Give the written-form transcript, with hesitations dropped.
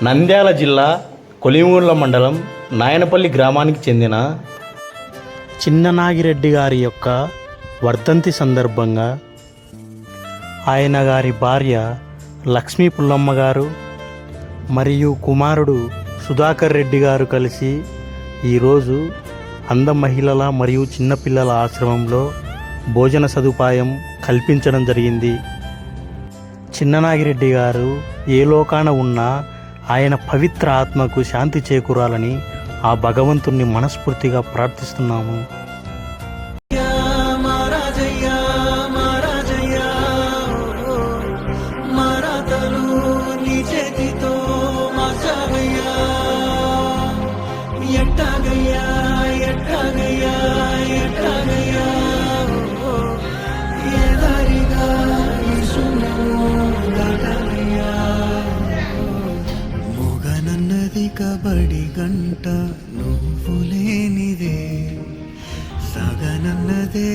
నంద్యాల జిల్లా కొలిమూర్ల మండలం నాయనపల్లి గ్రామానికి చెందిన చిన్ననాగిరెడ్డి గారి యొక్క వర్ధంతి సందర్భంగా ఆయన గారి భార్య లక్ష్మీ పుల్లమ్మ గారు మరియు కుమారుడు సుధాకర్ రెడ్డి గారు కలిసి ఈరోజు అంధ మహిళల మరియు చిన్నపిల్లల ఆశ్రమంలో భోజన సదుపాయం కల్పించడం జరిగింది. చిన్ననాగిరెడ్డి గారు ఏ లోకాన ఉన్నా ఆయన పవిత్ర ఆత్మకు శాంతి చేకూరాలని ఆ భగవంతుణ్ణి మనస్ఫూర్తిగా ప్రార్థిస్తున్నాము. కబడి గంట నువ్వు లేనిదే సగనన్నదే